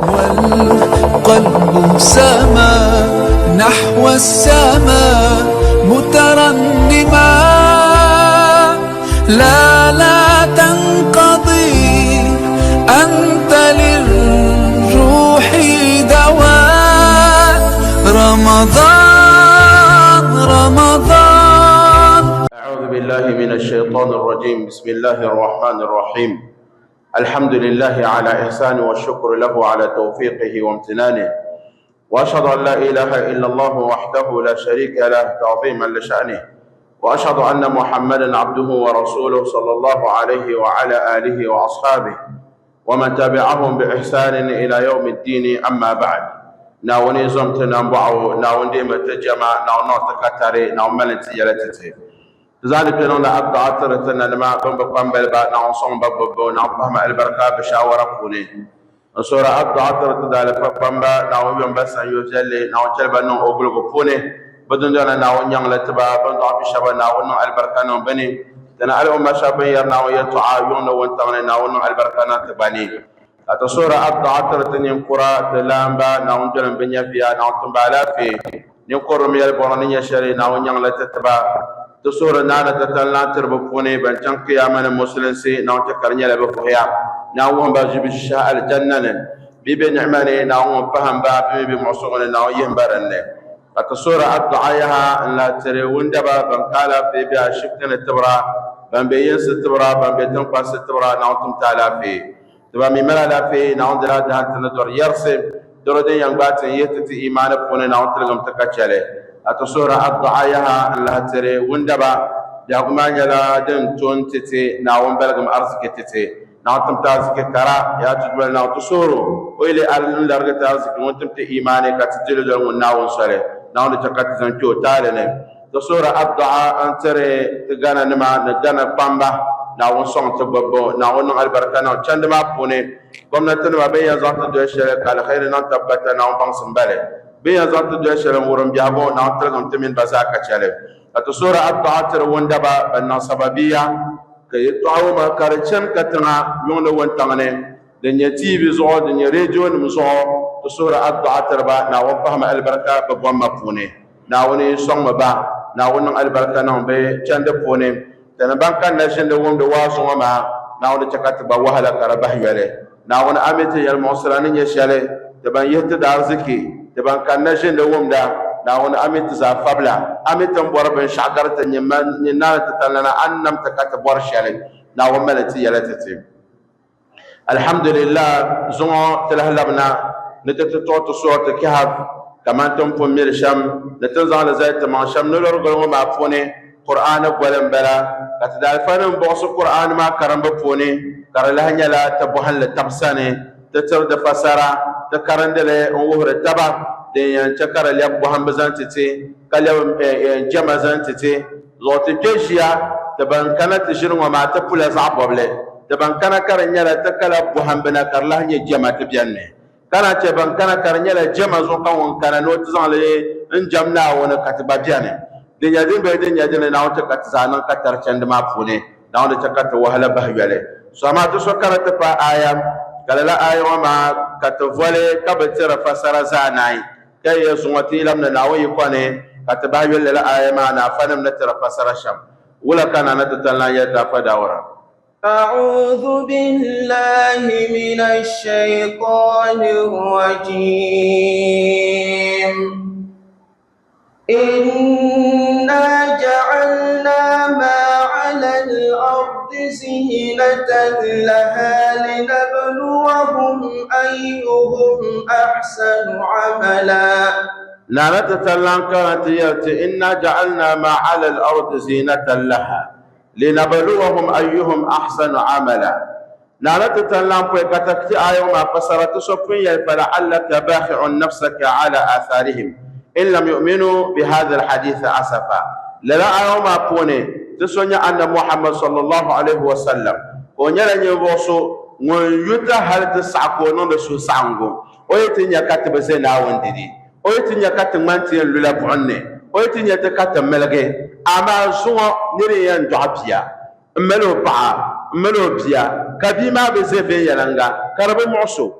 والقلب سما نحو السماء مترنما لا تنقضي أنت للروح دواء رمضان. أعوذ بالله من الشيطان الرجيم. بسم الله الرحمن الرحيم. الحمد لله على إحسانه والشكر له على توفيقه وامتنانه، وأشهد أن لا إله إلا الله وحده لا شريك له تعظيما لشأنه، وأشهد أن محمدا عبده ورسوله صلى الله عليه وعلى آله وأصحابه ومن تبعهم بإحسان إلى يوم الدين. أما بعد، ناوني زمتنا بعو ناوندي متجمع ناونو تكتري ناوملتي يلتتي ذلك لأن أبدا عطرتنا لما بمبقام بلبا نعصم بببو نعطهم البركة بشاورة كوني سورة أبدا عطرتنا لفبامبا نعوم بس أن يجلي نعوشل بنو أقلق كوني بدون دون نعون يغلتبا بندو عبي شبا نعون البركة نبني تنا ألهم شابين نعون يتعايون وانتغني نعون البركة نتبني أتا سورة أبدا عطرتنا ينقرى تلامبا نعون جلن بنيا فيها نعطم بالا في ينقر ميال بورانية شري نعون يغلتبا تصور نانا تتلنا تربفوني بنشان قياما المسلمين ناو تكرنيا لبفويا ناو باجب الشاء الجنة بيبي نعماني ناو فهم باب بيبي معصوغن ناو يهمبرن فتصور الدعايها لا تري وندبا بنقالا في بيها شفتن التبرا بنبينس التبرا بنبيتنقاس التبرا ناو تمتالا في تبا ميملا لا في ناو دلا دهان تندور يرسم دردين ينباتن يتتي إيمان فوني ناو تلغم تكتشالي أتصور الضعايها الله تري وندبا جاكمان يلا دن تون تتي ناوم بلغم أرزك تتي ناوتم تازك كرا يا تجبل ناو تصورو ويلي أرلن لرغة تازك وانتم تي إيماني كتجل دون وناون صلي ناون تكت زنجو تالني تصور الضعاء أنتري تغانا نما نغانا بامبا ناون صون تببو ناون نغال بركانا چندما بوني قمنا تنما بيا زانت دوشي قال خير نانتبتا ناون بانسن بالي بيا زانت دوشي ورم بيابو ناون تلغم تمين بزاكا چالي أتصور الضعاتر وندبا بنا سببية كي يتعو ما كارچن كتنا يون وانتغني دنيا تيبي زعو دنيا ريجون مزعو تصور الضعاتر با ناون فهم البركة ببوان مفوني ناوني صنم با ناون البركة ناون بي چند فوني تنبان كان نشن دوم دواسو وما ناون تكتبا وحلا كربه يلي ناون أميتي يالمعصرانين يشالي تبان يهتدار زكي تبان كان نشن دوم دا ناون أميت زافبلا أميت مبوربن شعقرت نينا تتلنا أنم تكتب ورشالي ناون ملتي يلتتي الحمد لله زمو تلهلبنا نتتطوط سورة كهف كمان تنفو ميرشم نتنزع لزايت ما شم نلرغل وما فوني قرآن بولن بلا كتدال فنن بوصو قرآن ما كرم بفوني كرلهن يلا تبوهن لتبساني تترد فسرا تكرندل انوهر التبا دين شكر الياب بوهن بزانتتي كاليوم جمع زانتتي زوتي جيشيا تبان كانت تشيرون وما تبولا زعب وبلي تبان كان كرن يلا تكلا بوهن بنا كرلهن يجمع تبياني كانت تبان كان كرن يلا جمع زوقا وكان نوتزان لي انجمنا ونكتبا بياني دنيا دين بيدين يدين ناو تكت زانن كتر چند ما فوني ناو تكت وهلا بهيله سما تسكر تبا ايام كلا ايام ما كتفولي كبتر فسر زاناي كي يسوتي لم ناو يكوني كتبا يله ايام انا فنم نتر فسر شم ولا كان نتتلنا يتفداورا. أعوذ بالله من الشيطان الرجيم. إنا جعلنا ما على الأرض زينة لها لنبلوهم أيهم أحسن عملا. لا تتلان كانت يأتي إنا جعلنا ما على الأرض زينة لها لنبلوهم أيهم أحسن عملا. لا تتلان كتكتي آية ما فسرت سفيا فلعلك باخع نفسك على آثارهم إن لم يؤمنوا بهذا الحديث أسفا. للا أيوما بوني تسوني أن محمد صلى الله عليه وسلم ونيلا نيوبوسو ونيوتا هل تسعكونون لسو سعنغو ويتنيا كاتب زينا ونددي ويتنيا كاتب مانتين لولا بعني ويتنيا تكاتب ملغي أما زوا نريان جعبيا ملو بيا كبيما بزيفين يلنغا كرب معصو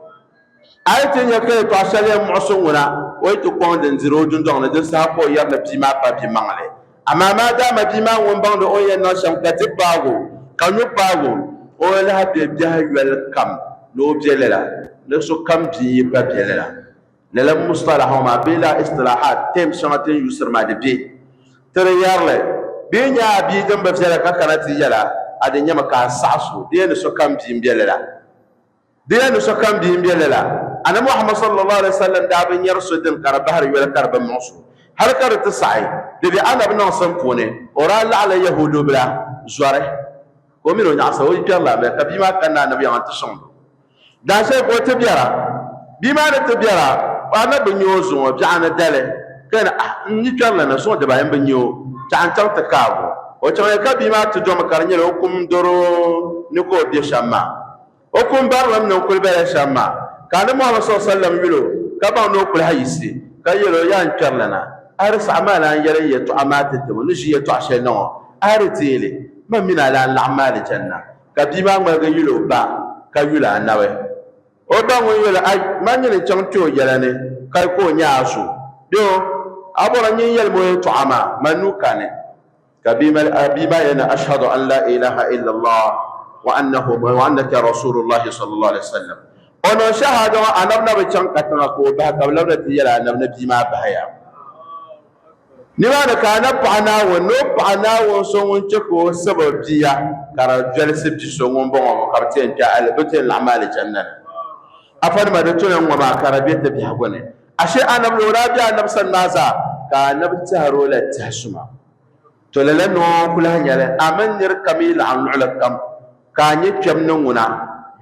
aytin ya ke to ashale mu'sunguna way to ko den zero dun dong de sa ko yar la bima pa bi mangle ama ma da ma bima won bang do o yen no sham ka tibago kanyu bago o la be biya welcome no bielela le so kam bi pa bielela le la mustalah ma bila istilahat tem shangatin yusr ma de bi tere yarle bi nya bi dem ba fela ka kanati yala ade nyama ka sasu de ne so kam bi bielela de ne so kam bi bielela أنا محمد صلى الله عليه وسلم دابن يرصد الكربهر ولا كرب المعصو هل كرت الصعي دبي أنا بنصم فوني ورا على يهود بلا زواره ومنو نعصى ويجي الله بك بما كان النبي عن تصم ده شيء قلت بيرا بما نتبيرا وأنا بنيوزو وبيعنا دله كان نيجي الله نسون دبا بنيو تعن تكابو وتوي كبيما تجوم كارني لكم درو نكو بيشما وكم بارم نقول بيشما كان محمد صلى الله عليه وسلم يقول كما نقول هايسي كيلو يان كرلنا أرس عمالا يري تعمات التم نجي تعشنا أرتيلي ما من على الأعمال الجنة كبيما ما يقولوا با كيلا نوي وبا ويقول أي ما نيجي تشانتو يلاني كيكو نياسو دو أبورا نيجي المو تعما ما نوكاني كبيما ينا أشهد أن لا إله إلا الله وأنك رسول الله صلى الله عليه وسلم ono shahada anabna be chan katana ko ba ka lawna tiyala anabna bi ma bahaya ni ma da kana pana wo no pana wo so won cheko sababiya kara jalse bi so won bon ko kapten ta albatin al'amal janna afar ma da tunan wa ma karabiyata bi hagone ashe anabna rabi anab sannaza ka anab taro la tashuma to lalan no kula nyale aman nir kamil an ulakam ka nyi kemnon wuna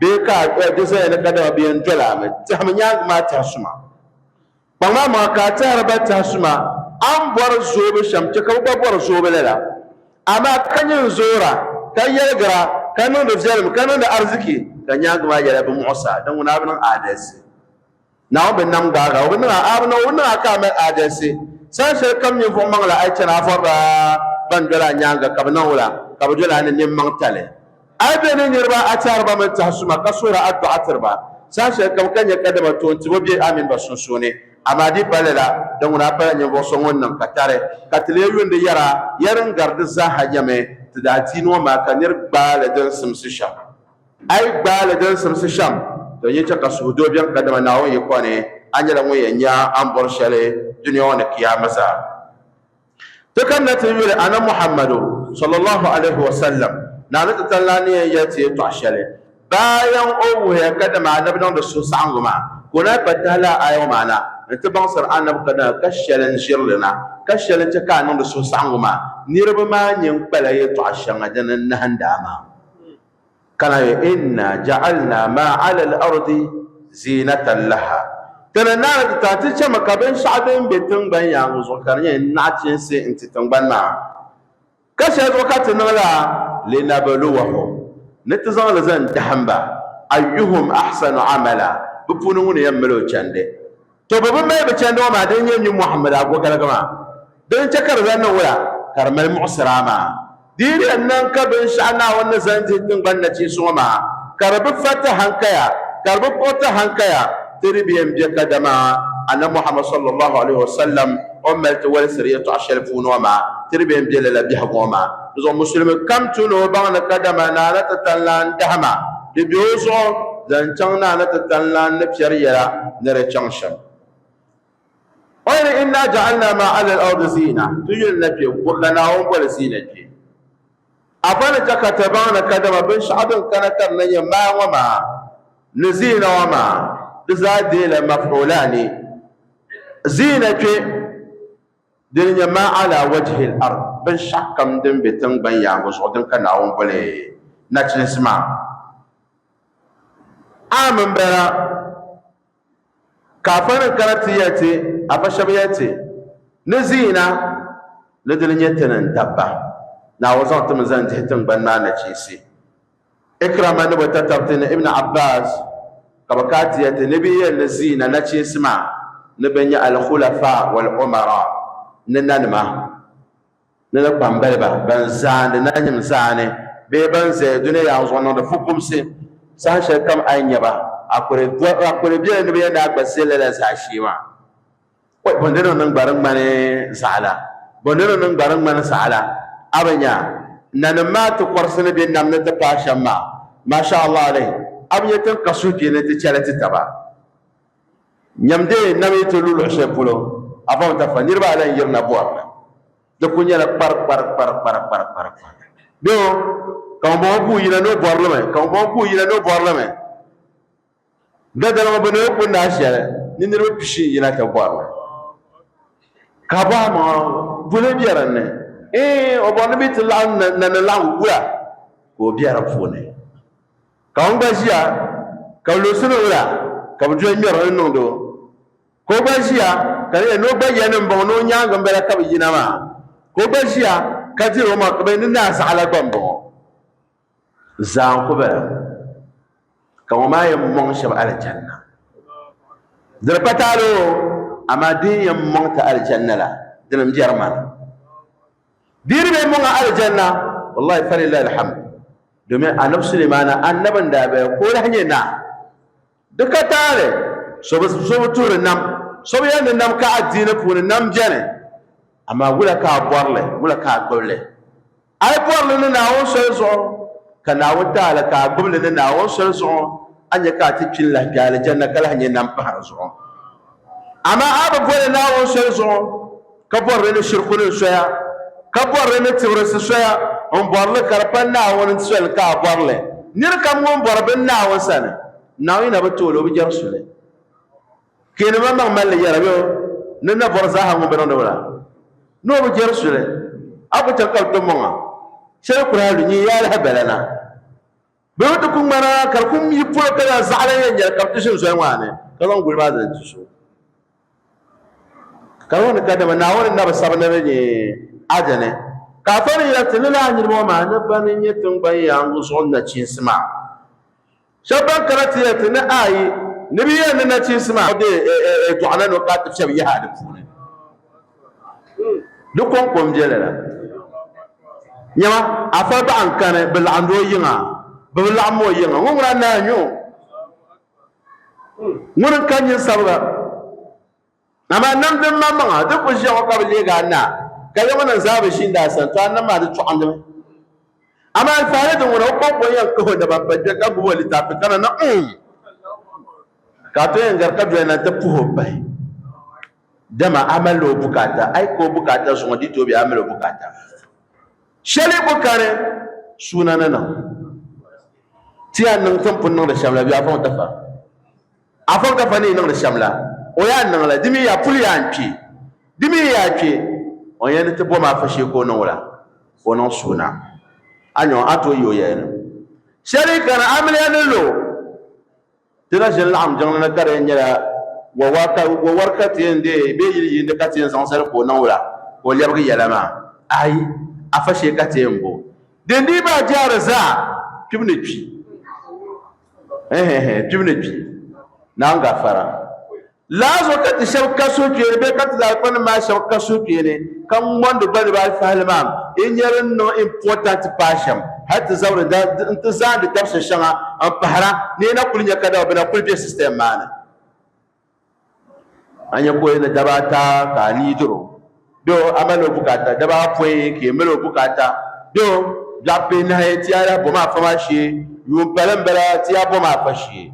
beka disa ne kada biyan dola me tamnya ma tasuma bama ma ka tarba tasuma an bor zobe shamce ka bor zobe lela amma kanyin zora kayyara kanon da zalim kanon da arziki kanya ma yara bi musa dan wuna bin adasi na bin nam gaga wani abna wani aka mai adasi sai sai kam yin fo mangala ai tana farba ban dola nyanga kabna wala kabdola ne mangtale abene nyirba atarba man tahsuma kasura addu atarba sashe kam kanya kadama to ntibobi amin basunsune amadi balela dan wona pala nyabo so wonnan katare katle yunde yara yaran garde za hajame tidati no ma kanir bala dan simsi sham ay bala dan simsi sham to yecha kasudo biyan kadama nawo yekone anyala mo yenya ambor shale duniya wona kiyamasa to kan natiyule ana muhammadu sallallahu alaihi wasallam na ta tallani ya ce to ashale bayan owu ya kada ma annabi don da su sanguma kuna batala ayo mana ta bansar annabi kada kashalan shirlina kashalan ta kanon da su sanguma nirba ma nyin bala ya to ashanga janan na handama kana ya inna ja'alna ma 'ala al-ardi zinatan laha tana na ta ce makaban sha'abin betun ban ya muzo karnya na cin sai in titan ban ma kashe wakatin la لنبلوهم نتزال زين دحمبا أيهم أحسن عملا بفنون يملو چنده تو بابا ما يبچنده وما دين ينجي محمد أقوى كلا كما دين چكر ذنه ولا كرمال معصر عما دين أنك بن شعنا ونزان تهتن غنى چيسوما كرب فتح هنكيا كرب فتح هنكيا تربيهم جكا دما أن محمد صلى الله عليه وسلم أمت والسرية عشر فونوما تربيهم جلال بيحقوما zo musulmi kam tuno bang na kadama na na tatallan dahma de biozo zan chang na na tatallan na piyariya na re chang sham ayna inna ja'alna ma 'ala al-ardi zina tuyul nabi wakana on wala zina ke afana jakata bang na kadama bin sha'abin kana kan nan ma wa ma nazina wa ma bizadila maf'ulani zina ke dinya ma 'ala wajhi al-ard ben shakam den betang ban ya go so den kana on bole na chinsma amon bera kafan karati yati afashab yati nazina ladin yatanan dabba na wazan tum zan tehtan ban na chisi ikrama ne bata tabtin ibn abbas kabakati yati nabiyya nazina na chinsma nabanya al khulafa wal umara nananma nana kpambalba ban zaandi na nyim zaani bee ban zaya duniya ya zuɣu niŋdi fukumsi saha shɛli kam a yi nyɛba akure biya ne biya da gbasele la sa shima ko bondeno nan barang mane sala bondeno nan barang mane sala abanya nan ma to korsene bi namna ta pashamma masha Allah alai abnya tan kasuki ne ta chalati taba nyamde nami to lulu shepulo abam ta fanir ba lan yirna boarna de kunya la par do kan bo bu yina no borleme kan bo bu yina no borleme da dala bo no ko na shere ni nirbe pishi yina ta borleme ka ba ma bule biaranne o bo nabi tilan na la wura ko biara fone ka on basia ka lo sunu wura ka bu jo miara no do ko basia ka no ba yana mbo no nyanga mbere ka yina ma ko basia ka ti o ma ka be ni na sala bambo zan ko bela ka ma ya mon shab al janna dar patalo amadi ya mon ta al janna la dinam jarman dirbe mon al janna wallahi falillahi alhamd domin annabi Sulaiman annaban da bai ko hanye na duka tare so tur nam so yan nam ka addina pun nam jane amma gula ka borle gula ka golle ay borle na won so kana wata ala ka golle na won so anya ka tikin la ga janna kala hanye nam pa so amma aba gole na won so ka borle ne shirkun so ya ka borle ne tiwrasa so ya on borle karpan na won so ka borle nir kam won borbe na won sana nawina batolo bi jarsule kene ma mal yarabe nana borza ha mo benondo wala no bi jarsule abu takal to monga shay qur'an ni ya la balana be to kun mara kar kun yi pro kala zala yan ya kar tishin so wane kalon gulma da tisu kalon ka da na won na ba sabana ne ajane ka fani ya tilala ni mo ma na banin yetun bayan gusun na cin sima shaban karati ya tana ayi nabiya na cin sima de to anan ka ta shabi ya hadu fune dukon kom jelala nyama afa ba an kane bil ando yinga bil amo yinga ngura na nyu ngun kan yin sabga amma nan din mamma duk ko shi ka bile ga na kaga wannan zabi shi da san to annan ma da to an amma alfare da wani ko yan ko da babban da kabu wali tafi kana na ka to yan garka da na ta puho bai dama amalo bukata ai ko bukata su wadi to bi amalo bukata shale bukare sunana nan tiya nan tan punno da shamla bi afon ta fa ne nan da shamla o ya nan la dimi ya puli ya anki dimi ya ke on yana ta boma fashe ko nan wala ko nan suna anyo ato yo yana sharika na amil yana lo tira jin la'am jan na kare nyara wa warkati yende be yiri yinde kati san sar ko nan wala ko lebgi yalama ai afashe kati yembo dendi ba jara za kibne pi kibne pi na ngafara lazo kati shawka soke be kati da kon ma shawka soke ne kan wanda bari ba falma in yarin no important passion hatta zawra da intizam da tafsir shanga an fahara ne na kulinya kada bana kulbe system mana anya ko ina dabata ka ni duro do amalo bukata daba foi ke melo bukata do jape na heti ara boma famashi yum balambala ti aboma fashi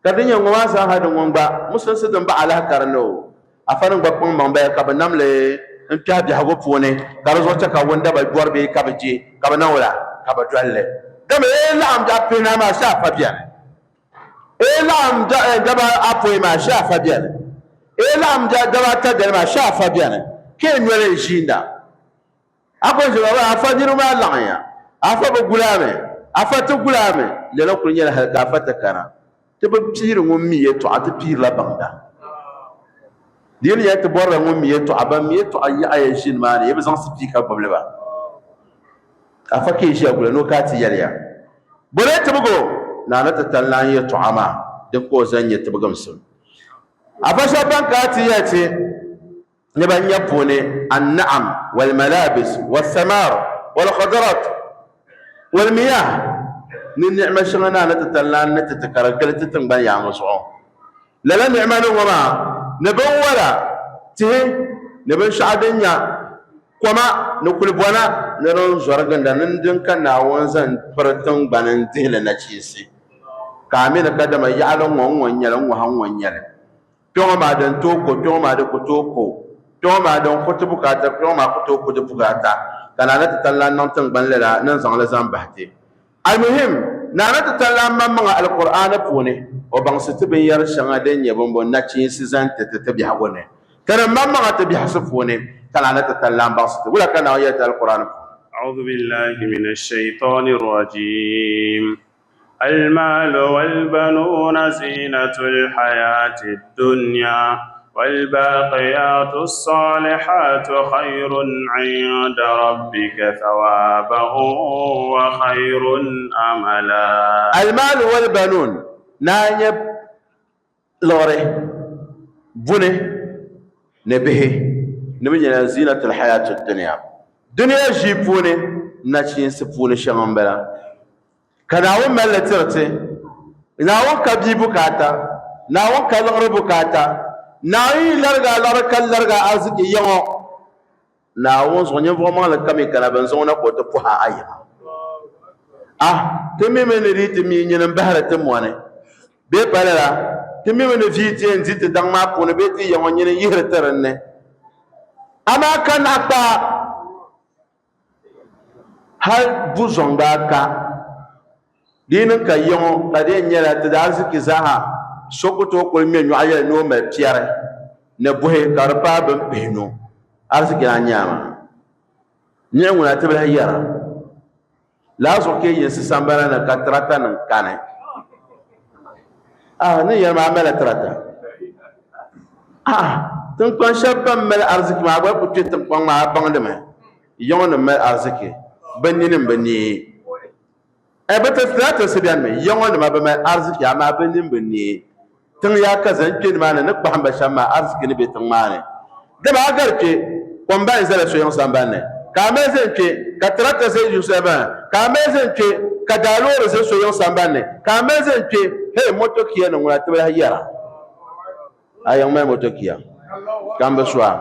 kadinya ngwa sa hadu ngba musan sidan ba ala karno afarin gbapon mamba ka banamle nta bi hago pone karzo ta ka wanda ba dorbe ka baje ka banawla ka ba dwalle dama la am da pena ma sha fabian la am da daba apoy ma sha fabian la am da daba ta da ma sha fabian ke nwere jinda akon je ba afa diru ma lanya afa ba gulame afa to gulame le la kunya ka fata kana tebe pire ngommi yeto ati pire la bangda dil ya to borra ngommi yeto abam yeto ayi ayeshin mani yebe san speaker problema afa ke shi agula no kati yariya bore tebugo na na tatallan yeto ama de ko zan yeto bugam sun afa shaban kati yati ne ban yapone an'am wal malabis was samar wal khadarat wal miyah ni ni'ma shanga na tatallan na tatakaral tatangban ya ngaso la ni'ma no ma ne ban wala ti ne ban sha'adanya kuma ne kulbona ne ron zorganda nan din kana wanzan fartan banan tihla na cisi kamin ka da mai yalan wanwan yalan wahan wanyal to ma dan to ma da ko to ma dan ko bukata to ma ko da bukata kana na tatallan nan tangban la nan zan la zan bahte almuhim nana tatallan mamma alqur'ana pone o bang sitibin yar shanga den yabon bon na cin sizan ta tabi hagone kana mamma ta bi hasfone kana na tatallan bang situ wala kana ayat alqur'ana a'udhu billahi minash shaitanir rajim المال والبنون زينة الحياة الدنيا والباقيات الصالحات خير عند ربك ثوابا وخير أملا. المال والبنون نايب لوري بني نبيه نبيه زينة الحياة الدنيا دنيا جيبوني ناشين سفوني شغنبلا كناون ملترتي ناون كبي بكاتا ناون كالغر بكاتا ناوي لرغا ازكي يمو ناون سوني vraiment le kami kana benzona ko to puha aya temi men riti mi nyen bahara temwane be palala temi men viti en ziti dang ma ko ne be ti yamon nyen yihre terenne ama kan akpa hal buzonga ka dinin ka yon ka de nyela ta da arziki zaha sokoto ko me nyu ayel no me piare ne buhe karpa ban pehno arziki na nyama nyengu na tebela yara la so ke yesi sambara na katrata nan kane ne yama mala trata tun kon shabban mel arziki ma ba ku tun kon ma bangde me yon mel arziki baninin bani bata strata sibian me yongo ma ba mai arziki ama banin binni tun ya kazan kin ma na ba hamba shamma arziki ne betin ma ne da ba garke kon ba zala so yon sambanne ka me zan ke ka trata sai ju saba ka me zan ke ka daloro sai so yon sambanne ka me zan ke he moto kiya nan wala ta yara ayan mai moto kiya kan ba suwa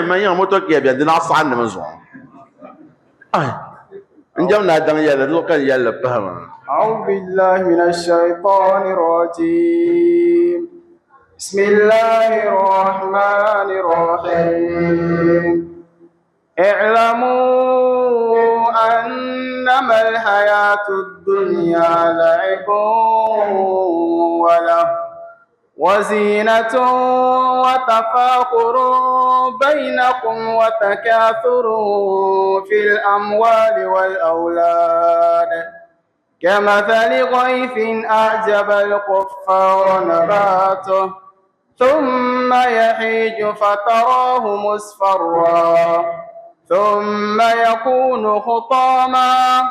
man yan moto kiya bi dina sa'an ne manzo نجمنا دم يلا لوكان يلا فهم. أعوذ بالله من الشيطان الرجيم. بسم الله الرحمن الرحيم. اعلموا أنما الحياة الدنيا لعب وله وزينة وتفاخر بينكم وتكاثر في الأموال والأولاد كمثل غيث أعجب الكفار نباته ثم يهيج فتراه مصفرا ثم يكون حطاما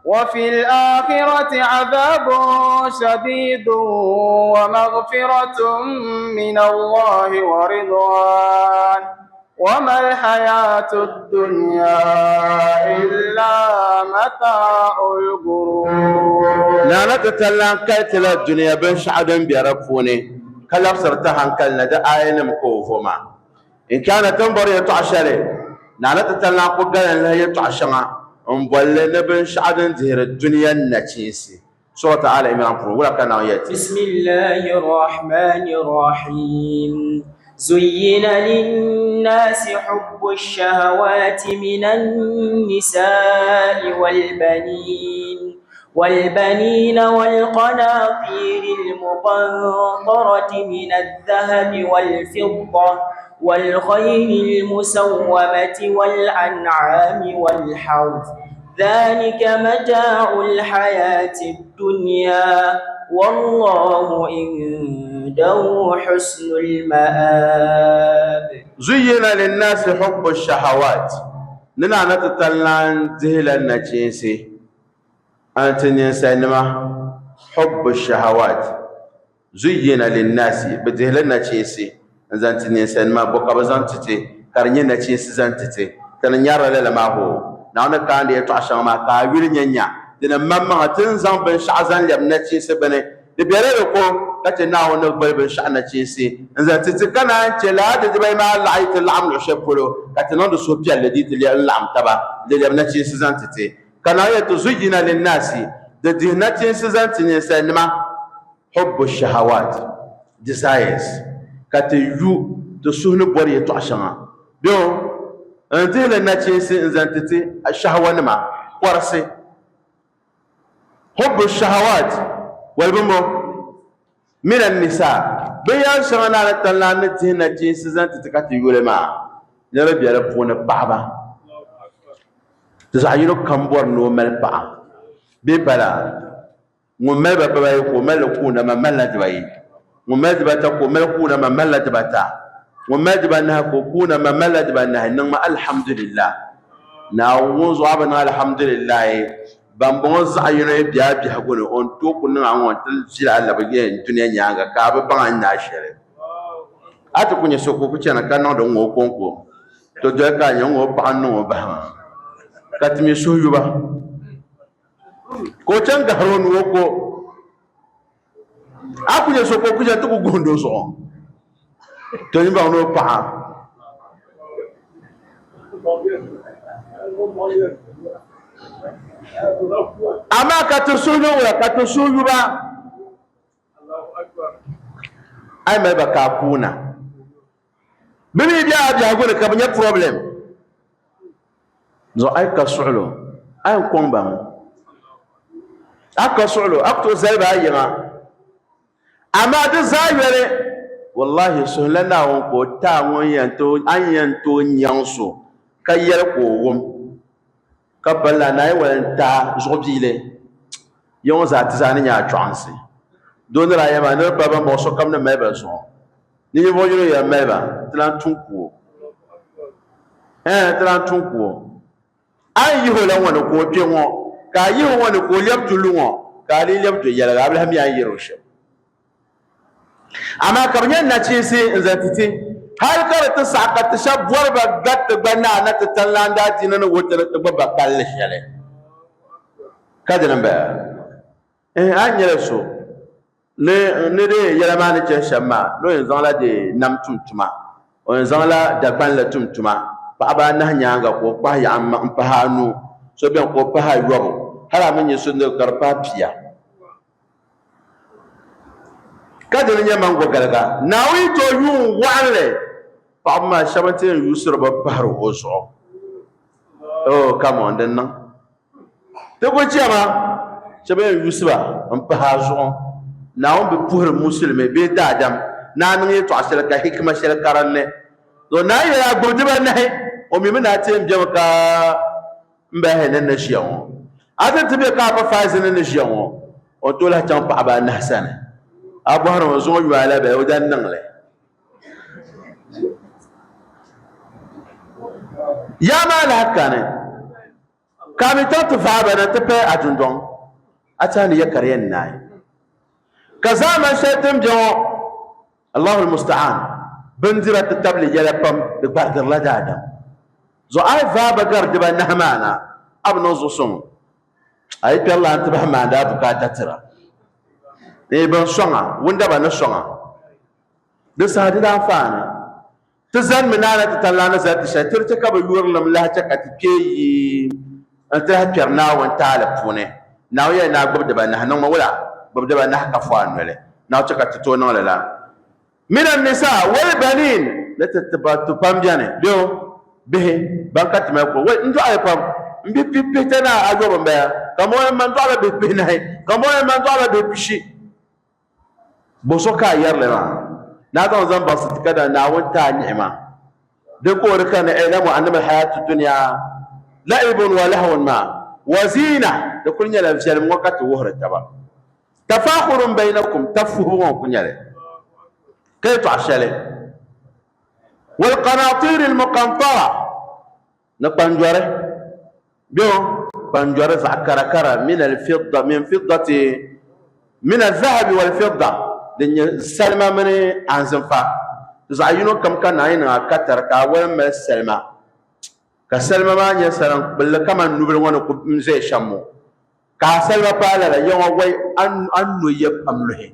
وفي الآخرة عذاب شديد ومغفرة من الله ورضوان وما الحياة الدنيا إلا متاع الغرور. لا نتتلان كيتلا الدنيا بن شعدن بيرفوني كلا صرتها كلنا ده آية مكوفما إن كانت تنبر يتعشري لا نتتلان قبل لا يتعشما نبول نبن شعدن زهر الدنيا النتيسي سورة آل عمران ولا كان آيات. بسم الله الرحمن الرحيم. زين للناس حب الشهوات من النساء والبنين والقناطير المقنطرة من الذهب والفضة والخيل المسومة والأنعام والحرث ذلك متاع الحياة الدنيا والله عنده حسن المآب. زين للناس حب الشهوات ننا نتتلان زهل النجيسي أنت نسينما حب الشهوات زين للناس بزهل النجيسي زانت نسينما بقى زانتتي كارني نجيسي زانتتي كان يرى لما هو نحن كان يتعشى ما كاويل نيا dina mamma tin zang ben sha'zan lem na ci se bane de bere ko ka te na wona bal ben sha'na ci se nza ti kana ce la de bay ma la'it al'am lo shepolo ka te non do so pial di ti l'am taba de lem na ci se zan ti kana ya to zujina lin nasi de dina ci se zan ti ne sa nima hubbu shahawat desires ka te yu to suhnu bor ye to ashanga bio انتي لنا تشيسي انزانتتي الشهوه نما ورسي حب الشهوات والبمو من النساء بيان شغنا نتلان تينا تشيسي زانتتي كاتي يولما نربي على بون بابا تزعيرو كامبور نو مل با بيبلا ومل بابا يكو مل كونا ما مل دبي ومل دبتا كو مل كونا ما مل دبتا وما دبناها كوكونا ما ملا دبناها إنما الحمد لله ناوز عبنا الحمد لله بامبوز عيوني بيا هقول أن توكلنا عن تلفزيون على بقية الدنيا نيانا كابا بان ناشرة أتوكل يسوكو كتير كنا دعوة كونكو تدعى كان يوم بانو بهم كتمي سويبا كوتشان كهرون وكو أكو يسوكو كتير تكو غندوسون توني بانو بها أما كتسولو با أي ما بكابونا بني بيا أقول لك بني problem زو أي كسولو أي كون بام أكسولو أكتو زي بايما أما تزايره والله سهلنا ونكو تا وينتو أن ينتو نيانسو كيركو وم كبلا ناي ولنتا زوبيله يوم زاتزاني نيا تشانسي دون رايا ما نر بابا موسو كم نمبر سو ني بوجو يا مبا تلان تونكو تلان تونكو أي يهولا ونكو بيمو كا يهو ونكو يبتو لو كا لي يبتو يلا قبل هم ييروش أما كمن ناتشيسي إنزاتي هل كرت ساقط شاب وربا قط بنا نتتلان داتي نن وتر تبقى بالش يله كذا نبى أني رسو نري يلمان تشمع لو إنزان لا دي نم تما وإنزان لا دبان لا تما بابا نهنيانغا كو باي عم بهانو سبيان كو باي يوبو هلا من يسند كربا بيا كذا نيجي مانغو كذا ناوي تجون وعلى فما شبتين يسر ببحر وصو come on then تقول شيء شباب يسر ببحر وصو ناوي ببحر مسلم بيت آدم نانغي تعسل كهيك مشل كارنة لو ناي يا بودي بناه ومن أتيم جمكا مبهن النشيان هذا تبي كابا فايزن النشيان وتقولها جنب أبا نحسن أبو هرم زوج وعلى به ودان نغله يا ما لهكانه كاميتات فابنا تبى أجندون أتاني يكرين ناي كزام شتم جو الله المستعان بنزرة التبلي جلبهم ببرد الله دادم زو أي فاب قرد بنهمانا أبنو زوسون أي بالله أنت بهمان دا بكاتترا ابن شونغا وندا بنا شونغا دسادي دا فاني تزن منانا تتلانا ذات شاتر تكب يور لم لا تكتكي انت هكرنا وانت على فوني ناو يا نا غبد بنا هنو ولا غبد بنا كفوان ولا ناو تكتتو نو لا من النساء والبنين لا تتباتو بامجاني ديو به بانكات ماكو وي ندو اي بام مبي بيتنا اجو بمبا كمو من دو على بيبيناي كمو من دو على بيبشي بوسوكا يرلما نادون زنبا ستكدا ناونتا نعمة دكور كان علم أن الحياة الدنيا لعب ولهو ما وزينة لكل نيلا في الموقت وهر التبع تفاخر بينكم تفهمون كنيلا كيف تعشله والقناطير المقنطرة نقنجره بيو قنجره زعكركرة من الفضة من الذهب والفضة دنيا سلمى من أنزمفا زعينو كم كان عينا كتر كاول من السلمى كسلمى ما يسلم بل كمان نبل وانا مزي شمو ka salma pala la yonga way an no yepam lohe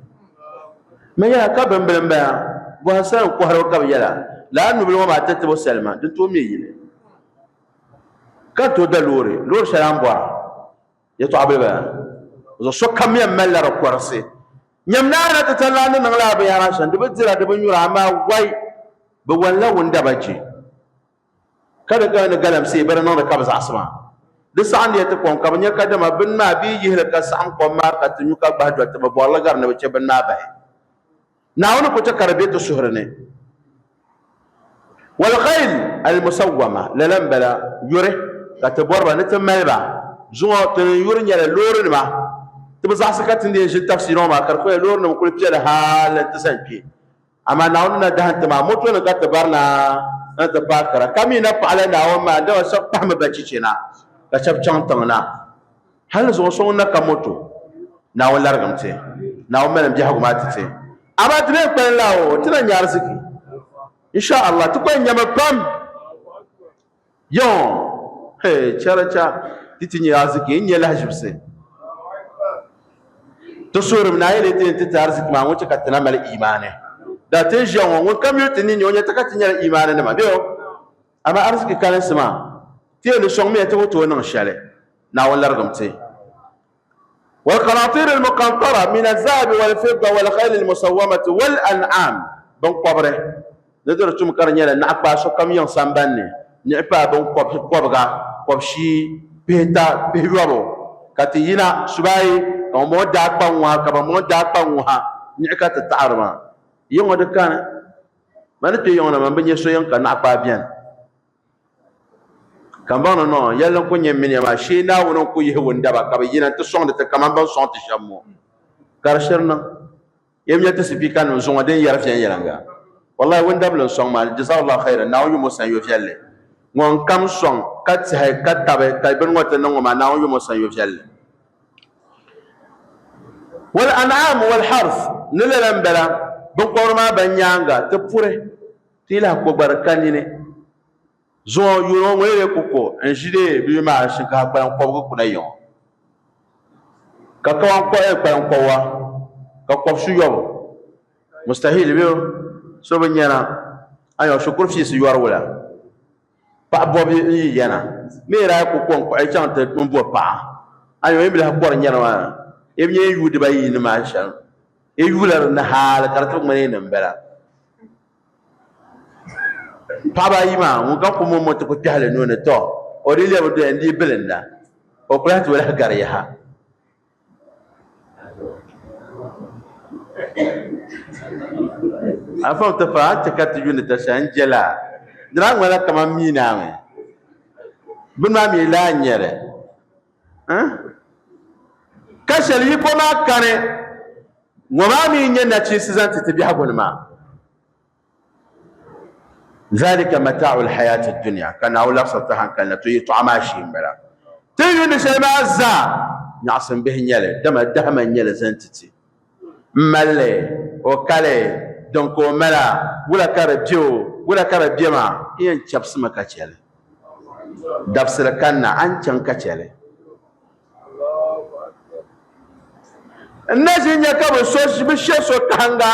me ya ka bembem ba bo hasan ko haro ka yala la nu bi ma tete bo salma de to mi yile ka to da lore sharam bo ya to abeba zo so kam ya malla ra korse nyamna na ta talana nan la ba ya rashan de bidira de banyura ma way ba walla wanda bace kada ka na galam sai bar nan da ka ba asma de sãn yetɩ kõn ka b yẽ ka dãmba bõn maa bɩ yɩsla ka sagem kõn maa ka tɩ yũka bas dɔ tɩ b baoolã gar ne b kẽ bõn maa basɛ naawuni kʋ tɩ ka d be tɩ sʋsr ne walgayl almusawama la lan bala yʋre ka tɩ bɔrba ne tɩ malba zʋgɔ tɩ n yʋr yɛla loor nima tɩ b zagsɩ ka tɩ n deen zĩ tafsirõ maa ka d kõ ya loor nim kʋl piɛla haal tɩ sãn kpe ama naawuni na dasn tɩ maa moto ne ka tɩ bar na n tɩ paakra ka mi na paɣala naawun maa da wa sab pahame ba chichena ka shab chang tangna hal zo so na ka moto na wala largam te na o melam jahagu matite aba tire pen lawo tira nyar siki insha Allah to ko nyama pam yo he characha titi nyar siki nyela hajibse to surum na yele tin tar siki ma wuce katana mal imane da te jawo won kamyuti ni nyonya takatinya imane ne ma biyo ama arziki kan sama تيل شومية توتو نغشالي ناول لرغمتي والقناطير المقنطرة من الذهب والفضة والخيل المسومة والأنعام بن قبره ندر تم كرنيلا نعبا شو كم يوم سامباني نعبا بن قبغا قبشي بيتا بيوابو كاتينا شباي كمو داكبا وها كمو داكبا وها نعكا تتعرما يوم دكان ما نتي يوم ما بني سو يوم كنعبا بيان kambana no yalla ko nyemmini ma shi na wono ko yewunda ba ka yina to sonde te kamamba sonte shammo karsherna yemnya te sipika no zonga den yar fiyan yalanga wallahi wanda blan song mal jazakallahu khairan na yu musan yo fiyalle ngon kam song kat hay kat tabe tay ben ngote no ma na yu musan yo fiyalle wal an'am wal harf nilalam bala bon korma banyanga te pure tila ko barkanine zo yuro ngwele kuko enjide bi ma shika kwan ko ko na yon ka kwan ko e kwan ko wa ka ko su yob mustahil bi so banyana ayo shukur fi su yor wala pa bo bi yana me ra ko ko e chante dum bo pa ayo e bi la bor nyana wa e bi yudi bayi ni ma sha e yular na hal karatu mane nan bela paba yima mu ga ko mo to ko tale no ne to o rile bo de ndi belenda o plat wala gar ya ha afa ta fa ta kat yuni ta shanjela dran wala kama mina me bin ma mi la nyere ka shali ko ma kare ngoma mi nyana ci sizan ta bi hagun ma ذلك متاع الحياة الدنيا كان أولا صرتها كان طعماشي ملا تيجي نشيل الزا نعصم به نيله دم نيله زنتتي ملي وكالي دونكو ملا ولا كاربيو ولا كاربيما ين شابس ما كاتشله دبسل كنا أنشان كاتشله الناس ينكبوا سوش بشيسو كهانغا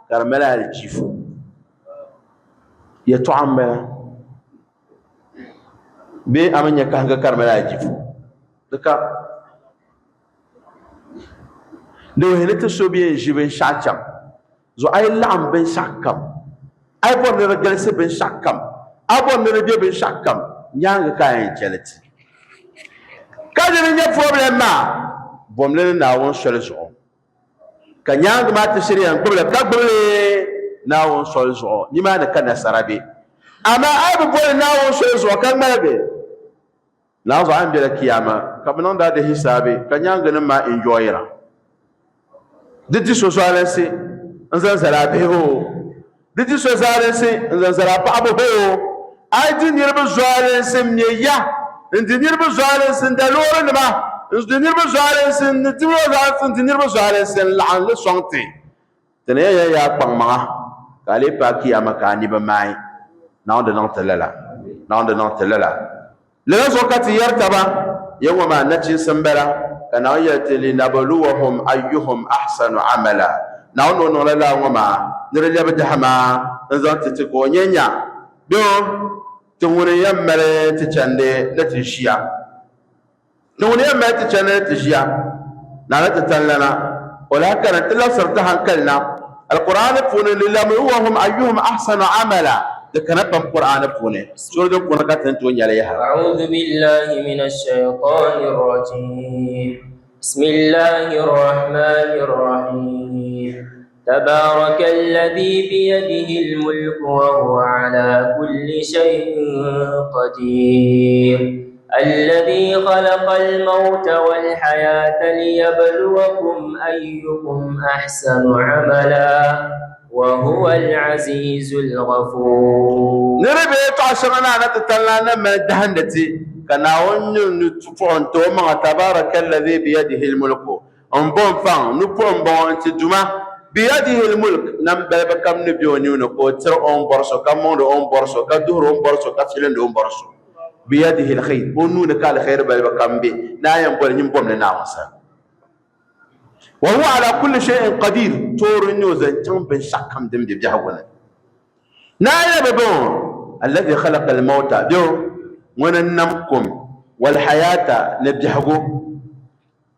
كرملا الجيفو يتعمل بي امن يكهغ كرملا جيفو دكا لو هنت سوبي جيبن شاچم زو اي لام بن شاكم اي بون رجلس بن شاكم ابون ربي بن شاكم نيانغ كاين جلتي كاجن ني بروبليم ما بوملن ناون سولزو كنيانغ ما تشريان بروبليم كبلي nawon solzo ni ma da kana sarabe amma abu bole nawon solzo kan malabe nazo an bi da kiyama kabinan da hisabe kanyanga nan ma enjoyera didi so alensi nzan sarabe ho didi so alensi nzan sarapa abu ho ai din yirbu alensi ne ya din yirbu alensi da loro ne ma din yirbu alensi ne tiro alensi din yirbu alensi la'an le sonte tene ya pangma kale pa kiyama ka ni ba mai na onda non telala le so kati yartaba yawa ma naci sambara كان يأتي لنبلوهم أيهم أحسن عملا نحن نقول لا وما نرجع بدحما نزلت تكونيا دو تموني يمر تشندي نتشيا تموني يمر تشندي نتشيا نانا تتلنا ولكن تلصر تهنكلنا القرآن فون لنبلوهم أيهم أحسن عملا كنبم القرآن فونه سورة القرآن كتنتون عليها. أعوذ بالله من الشيطان الرجيم. بسم الله الرحمن الرحيم. تبارك الذي بيده الملك وهو على كل شيء قدير. الذي خلق الموت والحياة ليبلوكم أيكم أحسن عملا وهو العزيز الغفور. نربي تعشرنا نتتلنا من دهنتي كنا ونتفون توما تبارك الذي بيده الملك أنبون فان نبون بون تدما بيده الملك نمبر بكم نبيوني ونقطر أم برسو كمون أم برسو كدور أم برسو كفيلن أم برسو بيده الخير ونون كال خير بكم بي لا ينبغي نبون لناوسا وهو على كل شيء قدير تور نيوزن تنبن شكم دم دي بجهونا نايا ببون الذي خلق الموت دو وننمكم والحياة نبجهو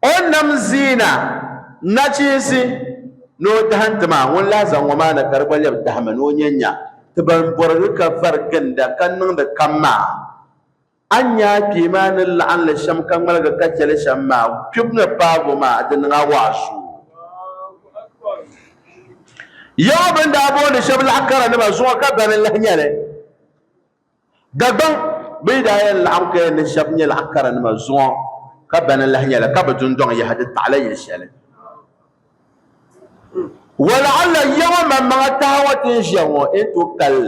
ونم زينة نجيسي نو دهنتما ونلازم وما نكرب يبدهم نونيا تبن برغك فرقن دا كنن دا كما أنيا كيمان اللعن لشم كمالك كتل شما كيبنا بابو ما دنغا واشو يوم دابو لشم العكرة نما زوا كبان الله نيالي دبن بيدا العم كان الشبني العكرة نما زوا كبان الله نيالي كبدون دون يهدت علي الشالي ولعل يوم ما تهوت يشيو انتو كل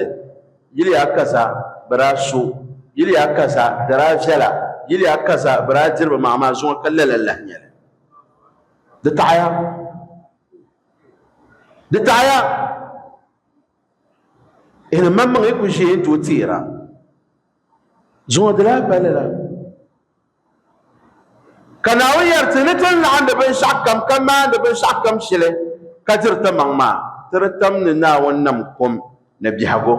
يلي أكسا براسو يلي أكسا دراسلا يلي أكسا براتر مع زوا كل الله نيالي دتايا إن مما يكون شيء انتو تيرا زوا دلا بلا كناوي يرتنتن عند بن شعكم كما عند بن شعكم شله كثر تمام ما ترتمنا ونمكم نبيهو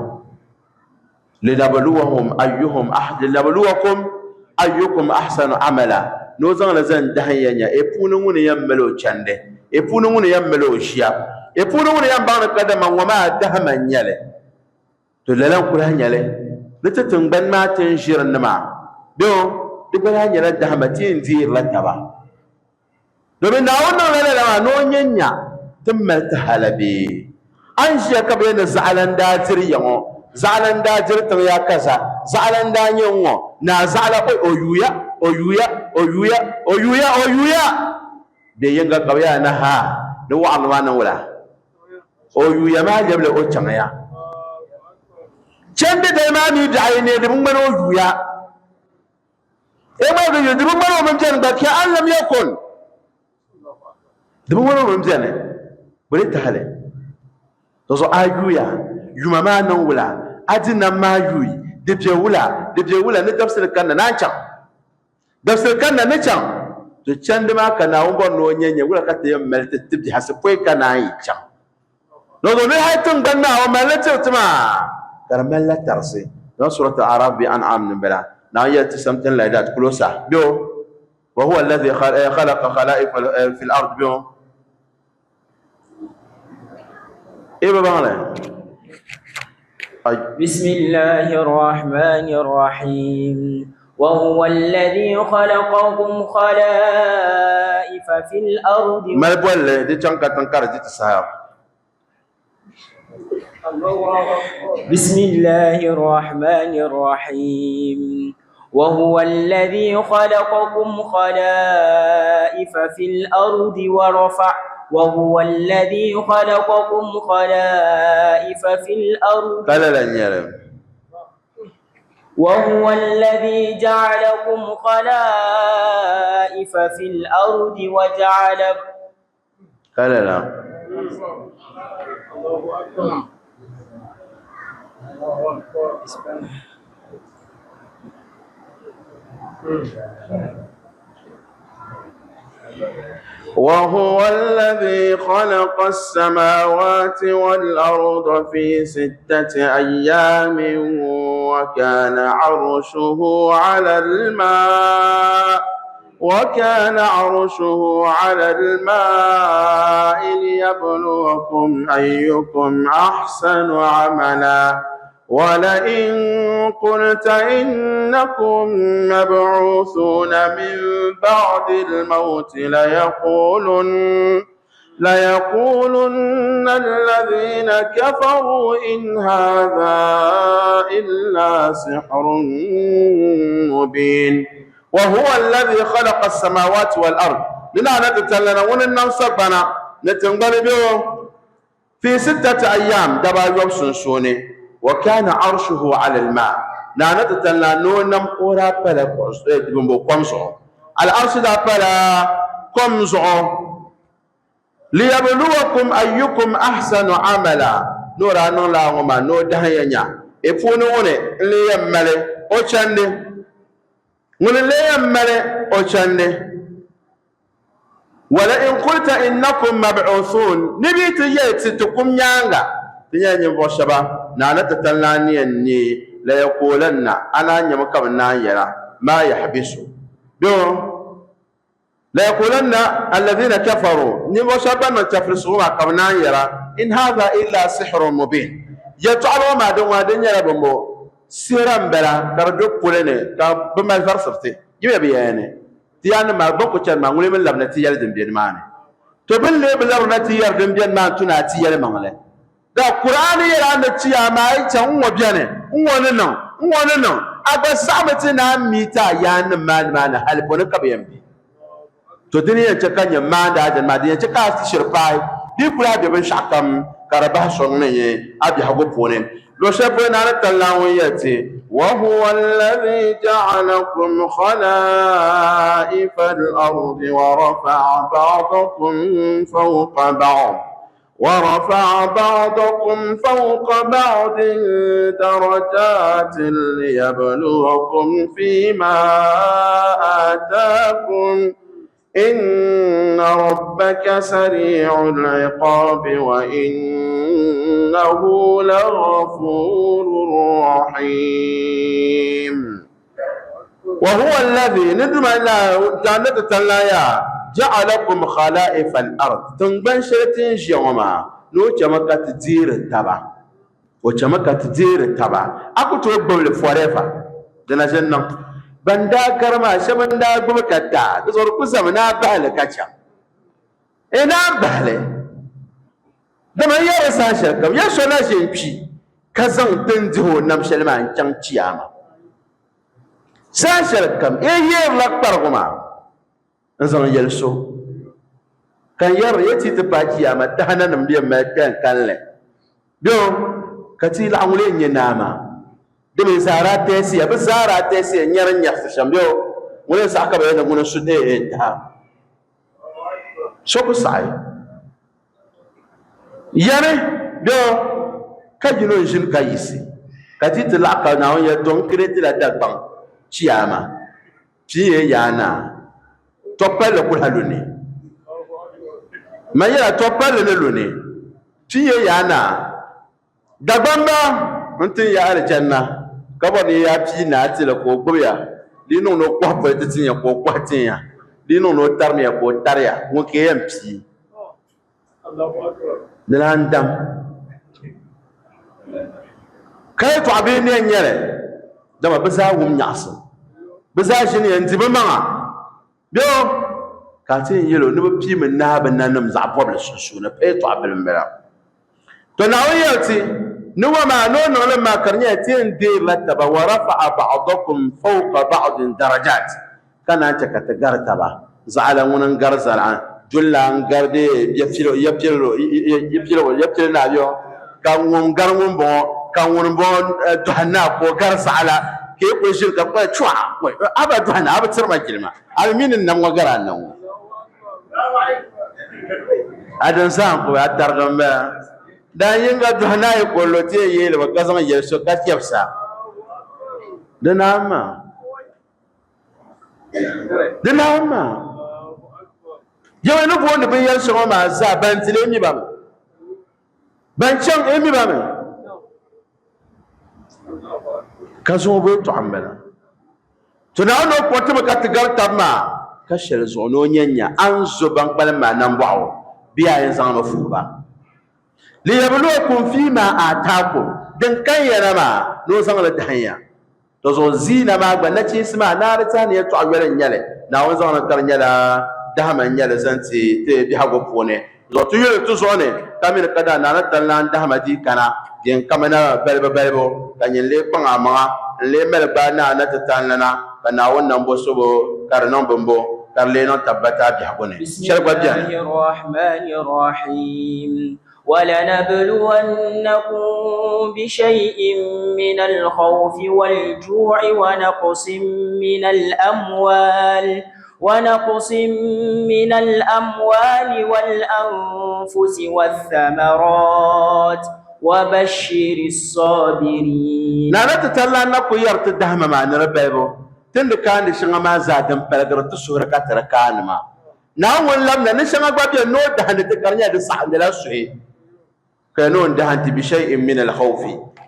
لنبلوهم أيكم أحسن عملا نوزان لزن دهيا يبونون يملو چنده يبونون يملو شياب يبونون يمبان قدما وما دهما نيالي تلالان كلها نيالي لتتنبن ما تنشير النما دو دبلا نيالا دهمتين زير لتبا دومين ناونا ولا لما نونيا تمت هلبي أنشي كبين زعلان داتر يمو زعلان داتر تغيا كسا زعلان دا يمو نا زعلا أويويا دي ينغا قويا نها نو عنوانا ولا أويويا ما جبل أوچنيا چند دمامي دعيني دي من أويويا إما دي من أومنجان بكي أن لم يكن دي من أومنجان بريت هالي توزو أيويا يوما نولا أدنا ما يوي دبيولا نتفسر كنا نانشان دفسر كنا نانشان تشند ما كنا ومبون نونيا ولا كتير ملت تبدي حسبوي كنا يشان لو دوني هاي تنقلنا وملت تما كرمل ترسي نو سورة الأعراف بأنعام نبلا نايا تسمتن لا كلوسا بيو وهو الذي خلق خلائف في الأرض بيو إيه بابا بسم الله الرحمن الرحيم وهو الذي خلقكم خلائف في الأرض ما البول دي تنكر دي تسهر بسم الله الرحمن الرحيم وهو الذي خلقكم خلائف في الأرض وهو الذي خلقكم خلائف في الأرض وهو الذي جعلكم خلائف في الأرض وجعل وهو الذي خلق السماوات والأرض في 6 أيام وكان عرشه على الماء ليبلوكم أيكم أحسن عملا ولئن قلت إنكم مبعوثون من بعد الموت ليقولن الذين كفروا إن هذا إلا سحر مبين وهو الذي خلق السماوات والأرض لنا نتتلنا وننصبنا نتنقل به في 6 أيام دبا يوم سوني وكان عرشه على الماء لا نتتلنا نونم قرى بلا قمزو العرش دا بلا قمزو ليبلوكم أيكم أحسن عملا نورا نولا وما نو دهينيا إفونوني ليمالي أوشاني ولئن قلت إنكم مبعوثون نبيت يأتيكم يانغا تنيني بوشبا نانا تتلاني أني لا يقولن أنا نمكم نايرا ما يحبسوا لا يقولن الذين كفروا نبوشبا نتفرسوا كم نايرا إن هذا إلا سحر مبين يتعلوا ما دون يربمو siram bela kardo kulene ka bima farsirti yibe biyane tiyana ma boko chan ma ngule min labna tiyal dem bien mane to bin le bilar na tiyar dem bien man tuna tiyal mangle da qur'ani yara na tiya ma ai chan wo biane woni no aga sabati na mita yan man halbo ne kabiyambi to diniya ce kanya ma da jan ma diniya ce ka shirpai di kula be bin shakam karaba sonne ye abi hago ponen لو شافنا نتلاويتي وهو الذي جعلكم خلائف الأرض ورفع بعضكم فوق بعض درجات ليبلوكم فيما آتاكم إن ربك سريع العقاب وإنه لغفور رحيم وهو الذي ندم إلى جانت تلايا جعلكم خلائف الأرض تنبن شرطين جيوما نو جمكة تدير التبع أكو توقف لفوريفا جنا جنة banda karma shabanda gumkata da zor kusam na bahle kacha ina bahle da man yara sasha kam ya shona shempi kazan tinjo nam shalma an can ciyama sasha kam yer lakbar kuma zan yelso kan yar yati ta ciyama ta hanan biyan mai kan kalle do katila amule nyenama demi zara tesi ya zara tesi nyaran nyafsa shambyo wala saka ba yana guna sude ta shoko sai yare do kajino jin kayisi katiti la ka na on ya don kreti la dagban chiama piye yana topel ko haluni mayira topel ne luni piye yana dagban ba untin ya aljanna kabani ya fi na atila ko gboya dinu no kwa poetin ya ko kwatin ya dinu no tarmi ya ko tarya ngo ke yampi dalandam kay to abin ne nyere dama bisa wum nyaso bisa shine yanzu ba manga yo ka tin yelo no pi min na ban nanam za problem su na pe to abin mera to na oyati نوما نون لما كرنيتين دي لتبا ورفع بعضكم فوق بعض درجات كان انت كتغرتبا زعلون انغرزل جلا انغردي يفيلو نابيو كان غرمون بو كان بو دهنا كو غرس على كي كو شركه با تشوا ابا دهنا ابا ترما كلمه المين النم وغرا نو ادن سان كو اترغم dan yinga duhna ya kollote yele ba kazama yerso katyapsa dinama Yo no bo ne be yel so ma za ban tile mi ba ban chang emi ba me ka zo bo to ambela to na no potu ka tigar tamma ka shel zo no nyanya an zo ban kpal ma nan bawo biya yin zan ma fu ba li yabluwakum fima ataakum dan kan yana ma no zan la dahanya to zo zina ma gba na ci sima na rita ne to agwere nyale na won zan kar nyala dahama nyale zanti te bi hago pone zo to yele to zo ne kamir kada na na talan dahama di kana den kamana balbo kanyen le panga ma le mel ba na na tatanana kana wannan bo sobo karnan bombo karle no tabata bi hago ne sharba biya Bismillahir Rahim ولنبلونكم بشيء من الخوف والجوع ونقص من الأموال والأنفس والثمرات وبشر الصابرين. نانا تتلا نكو يرت دهم ما نربيبو تند كان شنو ما زادم بلغرت سوره كتر كان ما ناول لمنا نشنو بابي نو دهن تكرنيا دي صح لا سوي كانوا دهنت بشيء من الخوف